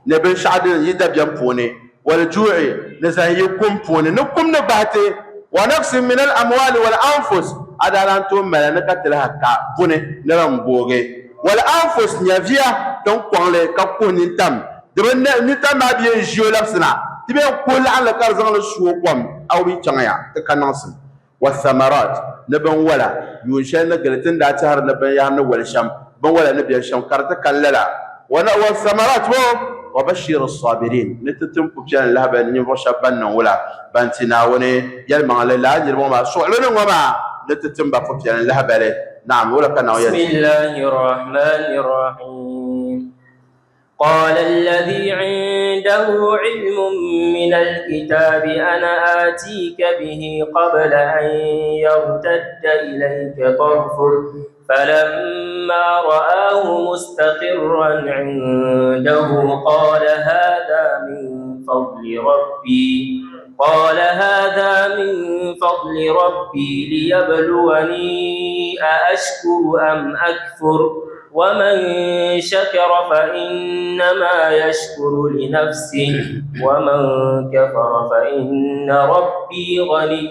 نبن شعد يدب ينفوني والجوع نزايكم فوني نكم نباتي ونقص من الأموال والأنفس أدارانتم ملانك تلها كابوني نرمبوغي والأنفس نيافيا تنقوان لي كاكون نتام دبن نتام أبي يجيو لفسنا تبين كل عن لكارزان لسوقوام أو بيتشانيا تكنانسن والثمرات نبن ولا يونشان نقلتن داتهر نبن يهن والشام بن ولا نبي الشام كارتك الللا والثمرات وبشر الصابرين نتتم بجان الله بان يفرش بنا ولا بانتنا وني يلمع لا يجرم ما سؤالنا وما نتتم بجان الله بالي نعم ولا كان بسم الله الرحمن الرحيم قال الذي عنده علم من الكتاب أنا آتيك به قبل أن يرتد إليك طرفك فلما رآه مستقرا عنده قال هذا من فضل ربي ليبلوني أأشكر أم أكفر ومن شكر فإنما يشكر لنفسه ومن كفر فإن ربي غني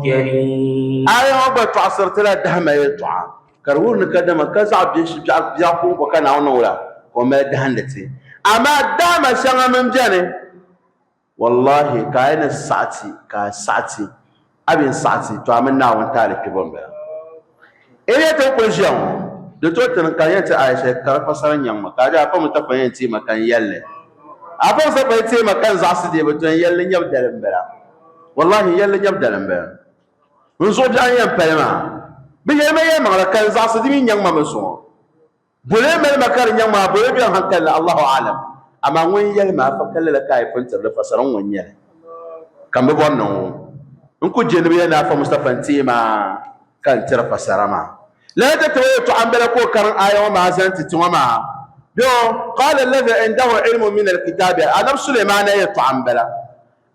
كريم. أبا تعصرت لها دهما يطعم كرون كدما كزعب بيقوم وكان عونولا وما دهنتي أما دام شغا من جاني والله كاين الساعتي كساعتي أبين ساعتي تعملنا وانتالي في بومبا إيه تقول جاون دكتور تنكاية عائشة كرفسرن يوم كذا أفهم تفهمتي مكان يله أفهم تفهمتي مكان زعسدي بتوين يله يبدأ لمبلا والله يله يبدأ لمبلا من صوب جاني يبلما بيجي ما يمر كان زعسدي من يوم ما مسوا بولي من مكان يوم ما بولي بيان هكذا الله أعلم أما وين يله ما فكر لك كاي فنت رفسرن وين يله كم بقولنا إنكو جنبي أنا أفهم تفهمتي ما كان ترفسرما لا تتويت عن بلكو كرن آية وما زنت توما بيو قال الذي عنده علم من الكتاب أنا سليمان يطعم بلا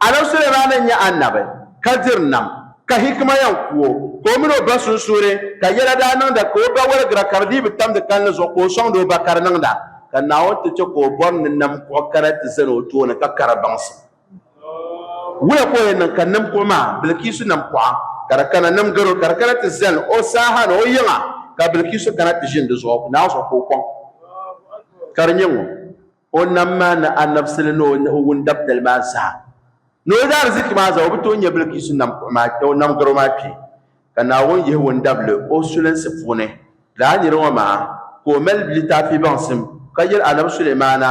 أنا سليمان يا النبي كذرنا كهكما ينكو كومنو بس سوري كيلا دانا دا كوبا ولا غراكاردي بتام دكان لزوكو سون دو بكارنا دا كناو تشكو بون نم كوكرات زنو تونا ككربانس ولا كوين كنم كوما بلكيسو نم كوا كركنا نمغرو كركنا تزل او ساهان او يما قبل كيسو كانت تجين دزوق ناوسو كوكون كارنيو او نما ان نفسلنو وندبت الماسا نو دار زيك مازا وبتو نيبل كيسو نم ما تو نمغرو ما بي كنا وون يه وندبل او سولن سفونه لا نيرو ما كومل بلتافي بانسم كيل انا سليمان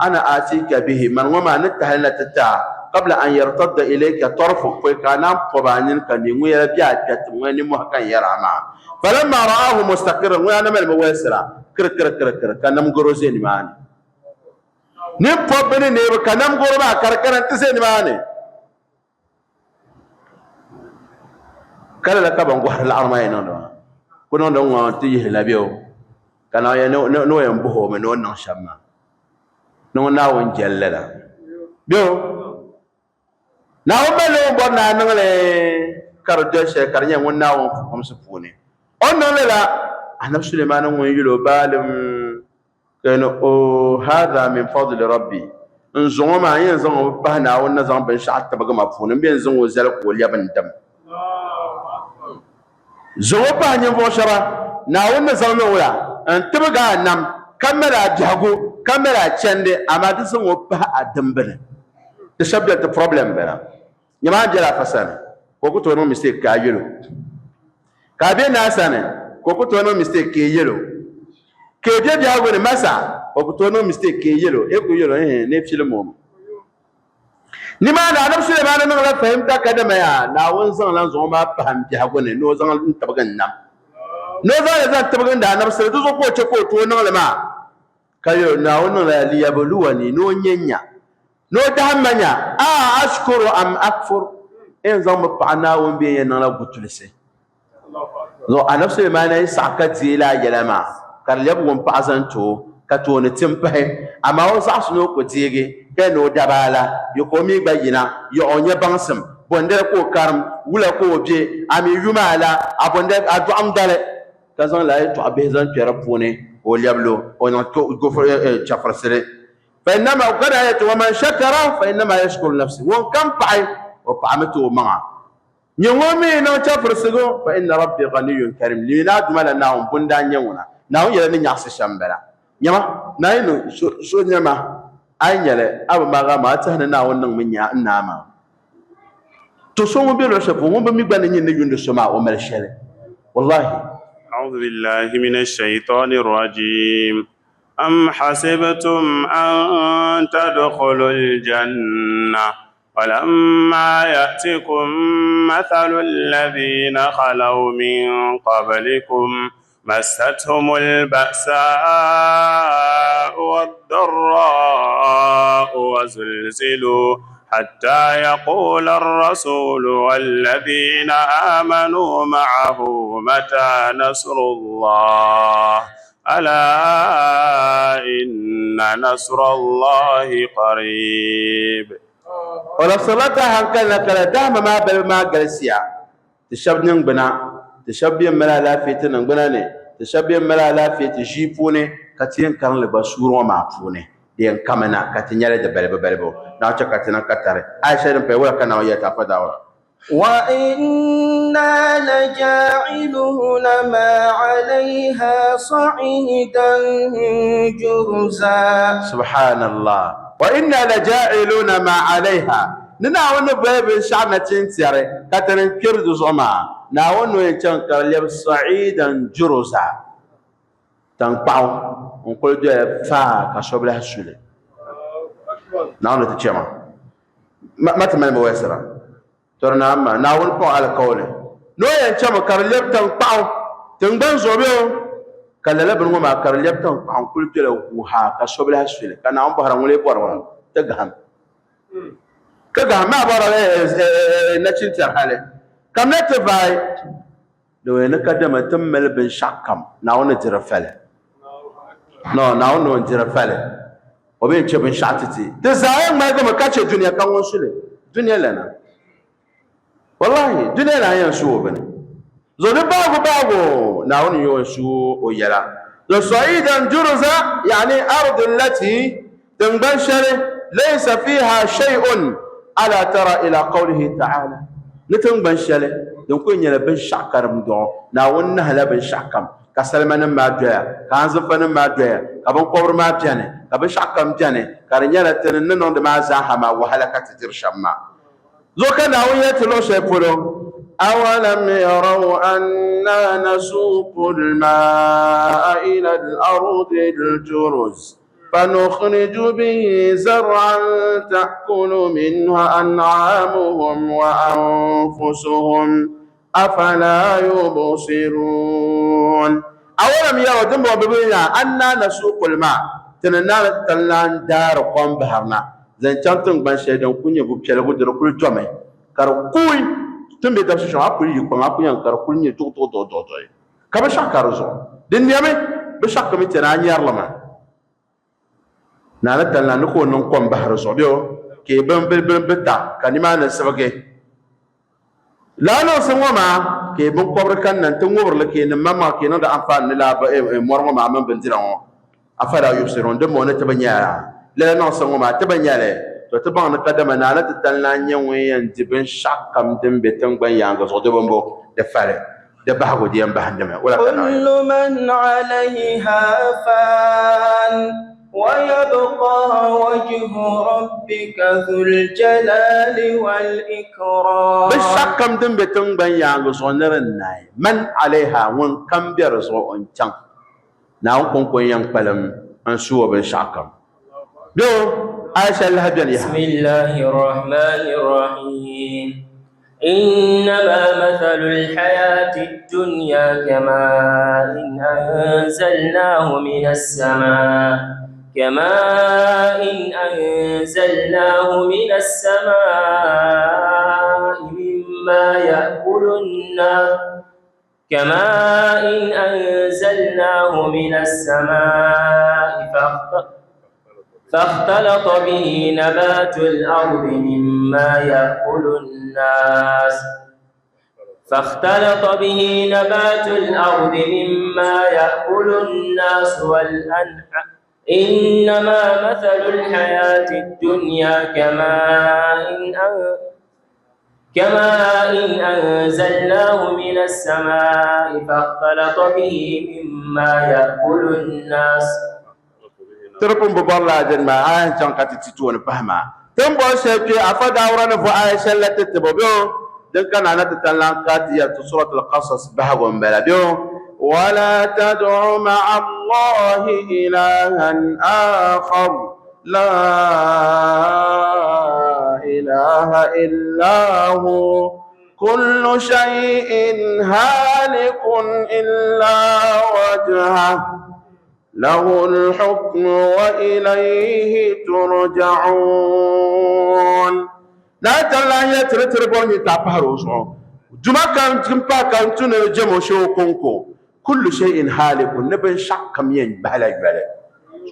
انا اتيك به من وما نتهلنا تتا قبل أن يرتد إليك طرفك فكان قبانين كان يموي بيات كتموين محكان يرعما فلما رآه مستقرا وأنا من المواسرة كر كان نمغروزين ماني نبقى نيب كان نمغرو ما كر انتزين ماني كلا لك بنغوحر العرمين كنا نوع تيه لبيو كان نو ينبهو من نو شما نو ناون جللا بيو na o belo bona nangale karjo she karnya wonna won fam su fune أنا لا أنا سليمان ويلو بالم كانوا هذا من فضل ربي نزوم ما ينزوم بهنا ونزوم بنشعت تبقى مفهوم بينزوم وزلك واليابن دم زوم بهنا ينفوشرا ناون نزوم ولا أنت بقى نام كاميرا جاكو كاميرا تشندي أما تزوم بها أدمبنا تشبه البروبلم بنا يما جرا فسانة كوكو تونو مستيك كايلو كابين ناسانة كوكو تونو مستيك كيلو كيجي جاكو نمسا كوكو تونو مستيك كيلو إيكو يلو نفسي المهم نما أنا نفسي لما أنا نغلا فهمتا كده ميا ناون زن لان زوما بهم جاكو نو زن نتبقى نام نو زن تبقى نام نفسي دوزو كوچه كوتو نغلا ما كايلو ناون نغلا ليبلواني نو نينيا no dahamanya ashkuru am akfur en zam paana won be yen na gutulse no anafse mana sakati la yalama kar leb won paasanto kato ne timpahe ama wo sasuno ko tiege ke no dabala yo ko mi gbayina yo onye bansam bonde ko karam wula ko obje ami yumala abonde adu amdale kazan la to abezan terapone o liablo on to go for chafarsere فإنما وقد آية ومن شكر فإنما يشكر نفسه وان كان بعي وطعمته معه نيومي نو تفر سغو فإن ربي غني كريم لنا دملا ناهم بندان يونا ناهم يلا نياس شامبلا نيما ناينو شو نيما أين يلا أبو ما ما تهنا ناهم من يا ناما تصوم بيلو شفو هم بميبان ينجون السماء ومرشله والله أعوذ بالله من الشيطان الرجيم أم حسبتم أن تدخلوا الجنة ولما يأتكم مثل الذين خلوا من قبلكم مستهم البأساء والضراء وزلزلوا حتى يقول الرسول والذين آمنوا معه متى نصر الله ألا إن نصر الله قريب ولا صلاة هنكلا كلا دام ما بالما جلسيا تشبني بنا تشبيه ملا لا فيت نبناني تشبيه ملا لا فيت جيبوني كتير كان لبسور وما فوني دين كمنا كتير يلا دبلبو ناتش كتير كتير عايشين بيولا كنا ويا تفداوا وإنا لجاعلون ما عليها صعيدا جرزا سبحان الله وإنا لجاعلون ما عليها نناون باب شعبنا تنتيري كترن كردو زما ناون وينشان كرليب صعيدا جرزا تنقعو ونقول دي فا كشوبلها السولي ناون تتشيما ما تمنى بويسرا ترنا أما ناون بو على كونه نو ينشام كرليب تنقعو تنبان زوبيو كلا لبن وما كرليب تنقعو كل جلو وها كشوبلها السولي كان ناون بحرم ولي بورا تقهم ما بورا نشين ترحالي كم نتفاي لو ينكدم تمل بن شاكم ناون ترفله ناون ترفله وبين شبن شاتتي تزايم ما يقوم كاتش الدنيا كان وصله الدنيا لنا والله الدنيا لا ينسو بنا زود باغو ناون يوسو ويلا لو صعيدا جرزا يعني أرض التي تنبشر ليس فيها شيء ألا ترى إلى قوله تعالى نتنبشر نكون يلبن شعكر مدعو ناون نهلا بن شعكم كسلمان ما جاء كانزفن ما جاء كابن قبر ما جاني كابن شعكم جاني كارنيانا تننن ما زاحما وهلكت ترشما زوكا ناون يتلو شيء أولم يروا أنا نسوق الماء إلى الأرض الجرز فنخرج به زرعا تأكل منها أنعامهم وأنفسهم أفلا يبصرون أولم يروا دموا ببنيا أنا نسوق الماء تننا تلان دار قوم بهرنا زين تنتن بان شيدان كوني بوبشلا غدر كل جمع كاركوي تم بدأ شو أقول يكون أقول يان كاركول ني تو كابشا كارزو دين يامي بشاك كمي تناني يرلما نانا تلنا نكون نقوم بحر صعبيو كي بن بتا كنما نسبكي لا نسمع ما ke bun kobr kan nan tun wur lake nan mama ke nan da amfani la mormo ma man bindira on afara yusirun de mo ne tabanya la non sango ma tabanya le to tabang na kadama na ta tan la nyen yan dibin shakam din betan gban yanga so de bombo de fare de bahago di am bahandama wala kana kullu man 'alayha fan ويبقى وجه ربك ذو الجلال والإكرام بالشكم دم بتن بن يانغ سونر الناي من عليها وان كم بيرزو ان تشان ناو كون يان قلم ان سو بالشكم دو عائشة الهبيان بسم الله الرحمن الرحيم إنما مثل الحياة الدنيا كماء أنزلناه من السماء مما يأكل الناس فاختلط به نبات الأرض مما يأكل الناس والأنعام إنما مثل الحياة الدنيا كماء أنزلناه من السماء فاختلط به مما يأكل الناس تربون ببالله جنما آية جانكات تتوان فهما تنبو سيبكي أفاد أورانا فو آية شلة تتبو دن كان أنا تتلان كاتية سورة القصص بحقهم بلا بيو ولا تدع مع الله إلها آخر لا إله إلا هو كل شيء هالك إلا وجهه له الحكم وإليه ترجعون لا تلا يترتربون يتابعوا جمع كان تنبا كان تنجمو شو كونكو كل شيء هالك نبن شك مين بهلا يبلا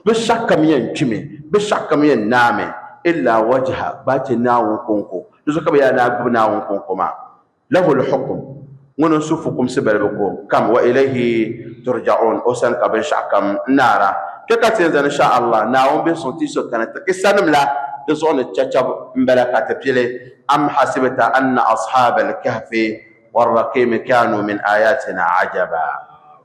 بشك مين كمي بشك مين نامي إلا وجهه باتناو كونكو لذلك بيانا بناو كونكو ما له الحكم ونشوفكم سبلكم كم وإليه ترجعون أوسن كبن شكم نارا كتاتين إن شاء الله ناوم بسنتي سكانة كسانم لا تزون التشاب مبلغات بيلي أم حسبت أن أصحاب الكهف والرقيم كانوا من آياتنا عجبا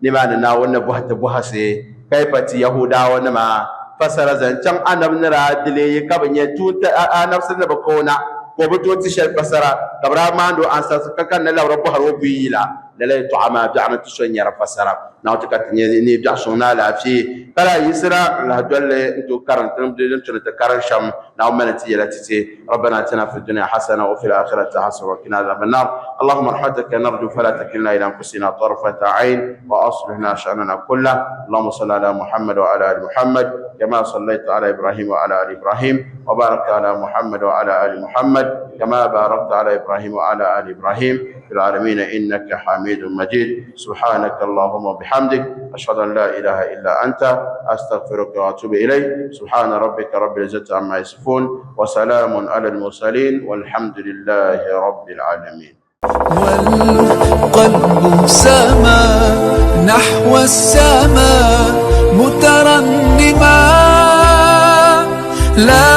لما ناون بوهت بوهسي كيفتي يهودا ونما فسر زنچان أنا من رادلي كبن يتوت أنا نفسنا بكونا وبتوت شل فسرا كبر ما عنده أنساس كان لا رب هروبي لا لا تعمى بيعنا تشوني رفسرا ناوتك تني بيعشونا لا في كلا يسرا لا دول انتو كارن تنبدون تكارن شام ناو منتي لا تتي ربنا اتنا في الدنيا حسنه وفي الاخره حسنه وقنا عذاب النار اللهم رحمتك نرجو فلا تكلنا الى انفسنا طرفه عين واصلحنا شاننا كله اللهم صل على محمد وعلى ال محمد كما صليت على ابراهيم وعلى ال ابراهيم وبارك على محمد وعلى ال محمد كما باركت على ابراهيم وعلى ال ابراهيم في العالمين انك حميد مجيد سبحانك اللهم وبحمدك اشهد ان لا اله الا انت استغفرك واتوب اليك سبحان ربك رب العزه عما يصفون وسلام على المرسلين والحمد لله رب العالمين والقلب سما نحو السماء مترنما لا